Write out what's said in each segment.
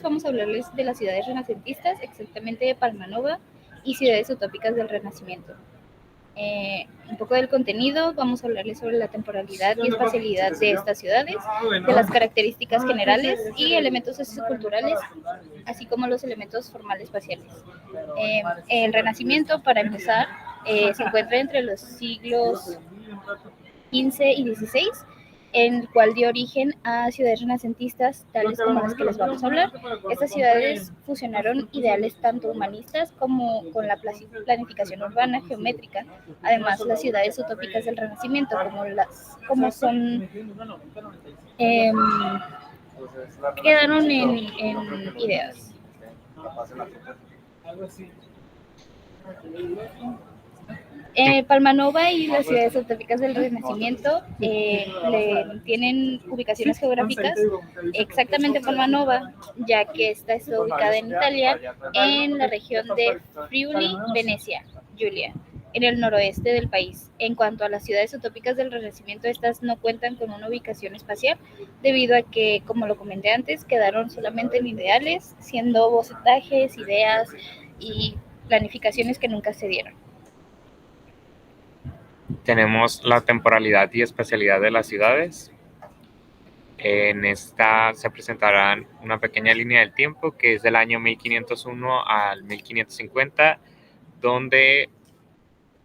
Vamos a hablarles de las ciudades renacentistas, exactamente de Palmanova y ciudades utópicas del Renacimiento. Un poco del contenido, vamos a hablarles sobre la temporalidad y espacialidad de estas ciudades, de las características generales y elementos socioculturales, así como los elementos formales espaciales. El Renacimiento, para empezar, se encuentra entre los siglos XV y XVI, en el cual dio origen a ciudades renacentistas tales como las que les vamos a hablar. Estas ciudades fusionaron ideales tanto humanistas como con la planificación urbana geométrica. Además, las ciudades utópicas del Renacimiento, como son eh, quedaron en ideas. Palmanova y las ciudades utópicas del Renacimiento tienen ubicaciones geográficas. Exactamente Palmanova, ya que esta está ubicada en Italia, en la región de Friuli, Venecia, Giulia, en el noroeste del país. En cuanto a las ciudades utópicas del Renacimiento, estas no cuentan con una ubicación espacial, debido a que, como lo comenté antes, quedaron solamente en ideales, siendo bocetajes, ideas y planificaciones que nunca se dieron. Tenemos la temporalidad y espacialidad de las ciudades. En esta se presentarán una pequeña línea del tiempo que es del año 1501 al 1550, donde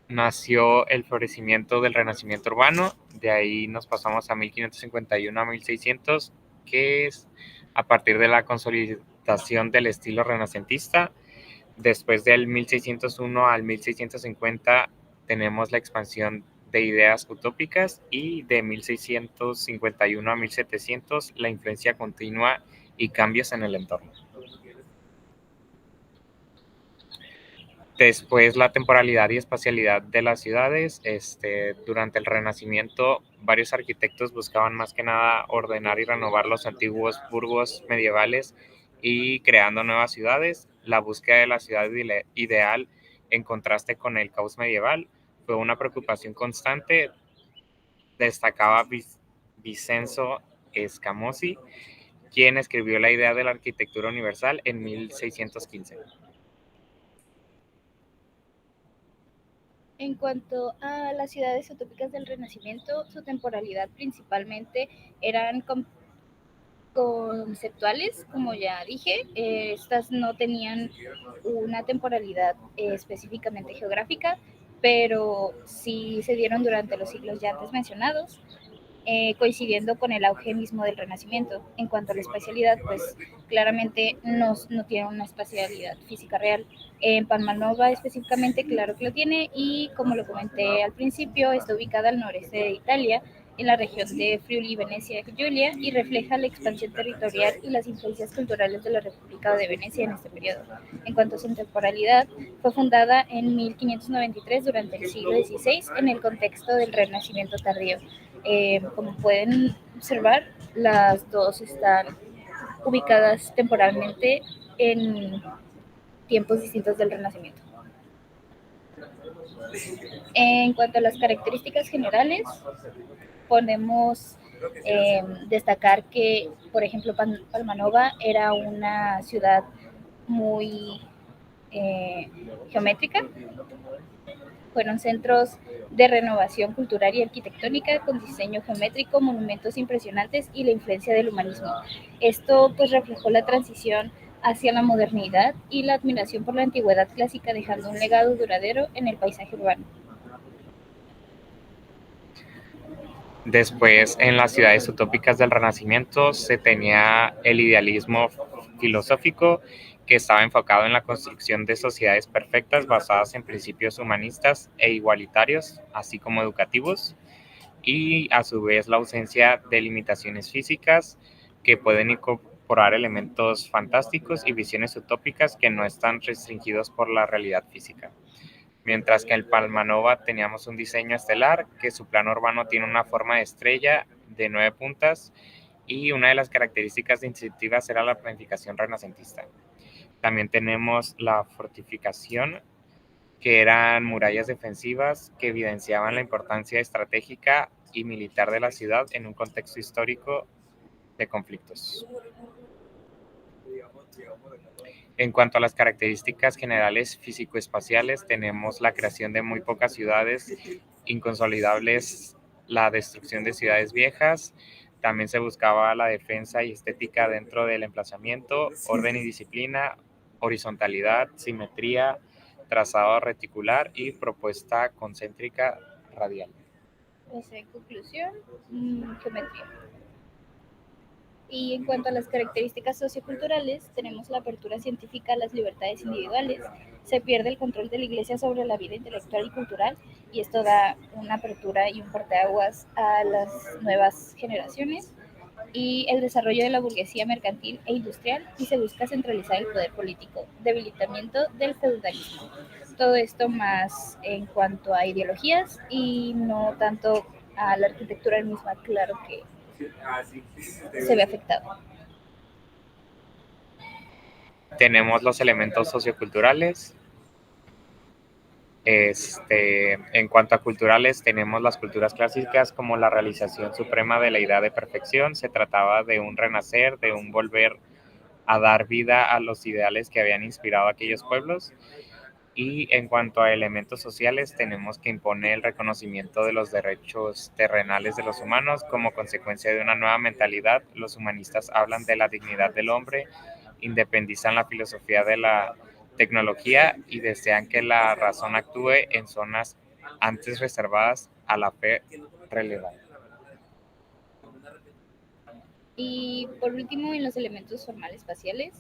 nació el florecimiento del renacimiento urbano. De ahí nos pasamos a 1551 a 1600, que es a partir de la consolidación del estilo renacentista. Después del 1601 al 1650 tenemos la expansión de ideas utópicas, y de 1651 a 1700 la influencia continua y cambios en el entorno. Después, la temporalidad y espacialidad de las ciudades. Durante el Renacimiento, varios arquitectos buscaban más que nada ordenar y renovar los antiguos burgos medievales y creando nuevas ciudades. La búsqueda de la ciudad ideal en contraste con el caos medieval fue una preocupación constante. Destacaba Vincenzo Scamozzi, quien escribió la idea de la arquitectura universal en 1615. En cuanto a las ciudades utópicas del Renacimiento, su temporalidad principalmente eran conceptuales, como ya dije. Estas no tenían una temporalidad específicamente geográfica, pero sí se dieron durante los siglos ya antes mencionados, coincidiendo con el auge mismo del Renacimiento. En cuanto a la espacialidad, pues claramente no tiene una espacialidad física real. En Palmanova específicamente, claro que lo tiene, y como lo comenté al principio, está ubicada al noreste de Italia, en la región de Friuli, Venecia, Giulia, y refleja la expansión territorial y las influencias culturales de la República de Venecia en este periodo. En cuanto a su temporalidad, fue fundada en 1593 durante el siglo XVI en el contexto del Renacimiento tardío. Como pueden observar, las dos están ubicadas temporalmente en tiempos distintos del Renacimiento. En cuanto a las características generales, podemos destacar que, por ejemplo, Palmanova era una ciudad muy geométrica. Fueron centros de renovación cultural y arquitectónica con diseño geométrico, monumentos impresionantes y la influencia del humanismo. Esto pues reflejó la transición hacia la modernidad y la admiración por la antigüedad clásica, dejando un legado duradero en el paisaje urbano. Después, en las ciudades utópicas del Renacimiento se tenía el idealismo filosófico, que estaba enfocado en la construcción de sociedades perfectas basadas en principios humanistas e igualitarios, así como educativos, y a su vez la ausencia de limitaciones físicas que pueden incorporar elementos fantásticos y visiones utópicas que no están restringidos por la realidad física. Mientras que en Palmanova teníamos un diseño estelar, que su plano urbano tiene una forma de estrella de 9 puntas, y una de las características distintivas era la planificación renacentista. También tenemos la fortificación, que eran murallas defensivas que evidenciaban la importancia estratégica y militar de la ciudad en un contexto histórico de conflictos. En cuanto a las características generales físico-espaciales, tenemos la creación de muy pocas ciudades inconsolidables, la destrucción de ciudades viejas, también se buscaba la defensa y estética dentro del emplazamiento, orden y disciplina, horizontalidad, simetría, trazado reticular y propuesta concéntrica radial. Pues en conclusión, geometría. Y en cuanto a las características socioculturales, tenemos la apertura científica a las libertades individuales, se pierde el control de la Iglesia sobre la vida intelectual y cultural, y esto da una apertura y un parteaguas a las nuevas generaciones, y el desarrollo de la burguesía mercantil e industrial, y se busca centralizar el poder político, debilitamiento del feudalismo. Todo esto más en cuanto a ideologías y no tanto a la arquitectura misma, claro que se ve afectado. Tenemos los elementos socioculturales. En cuanto a culturales, tenemos las culturas clásicas como la realización suprema de la idea de perfección. Se trataba de un renacer, de un volver a dar vida a los ideales que habían inspirado a aquellos pueblos. Y en cuanto a elementos sociales, tenemos que imponer el reconocimiento de los derechos terrenales de los humanos como consecuencia de una nueva mentalidad. Los humanistas hablan de la dignidad del hombre, independizan la filosofía de la tecnología y desean que la razón actúe en zonas antes reservadas a la fe relevada. Y por último, en los elementos formales espaciales,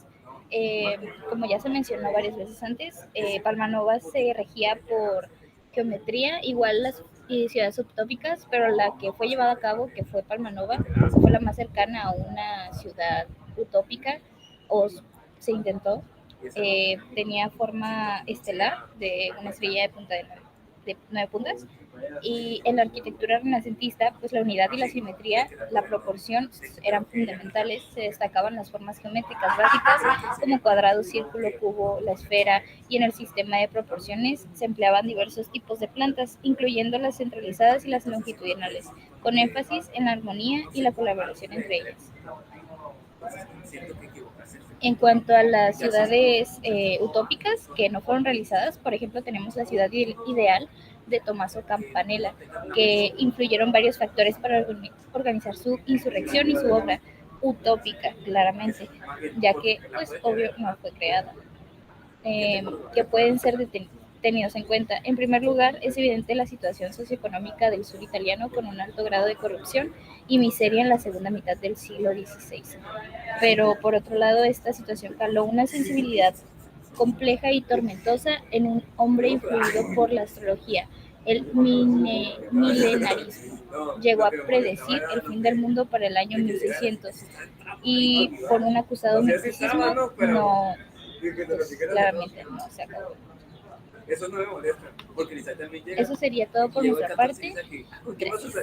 como ya se mencionó varias veces antes, Palmanova se regía por geometría, igual las ciudades utópicas, pero la que fue llevada a cabo, que fue Palmanova, fue la más cercana a una ciudad utópica, o se intentó. Tenía forma estelar de una estrella de 9 puntas, y en la arquitectura renacentista, pues la unidad y la simetría, la proporción eran fundamentales. Se destacaban las formas geométricas básicas como cuadrado, círculo, cubo, la esfera, y en el sistema de proporciones se empleaban diversos tipos de plantas, incluyendo las centralizadas y las longitudinales, con énfasis en la armonía y la colaboración entre ellas. En cuanto a las ciudades utópicas que no fueron realizadas, por ejemplo, tenemos la ciudad ideal de Tommaso Campanella, que influyeron varios factores para organizar su insurrección y su obra utópica, claramente, ya que, pues, obvio, no fue creada. Que pueden ser tenidos en cuenta. En primer lugar, es evidente la situación socioeconómica del sur italiano, con un alto grado de corrupción y miseria en la segunda mitad del siglo XVI. Pero por otro lado, esta situación caló una sensibilidad compleja y tormentosa en un hombre influido por la astrología. El milenarismo llegó a predecir el fin del mundo para el año 1600, y por un acusado misticismo no, pues, claramente no se acabó. Eso no me molesta, porque Lisa también llega. Eso sería todo por nuestra parte. Gracias.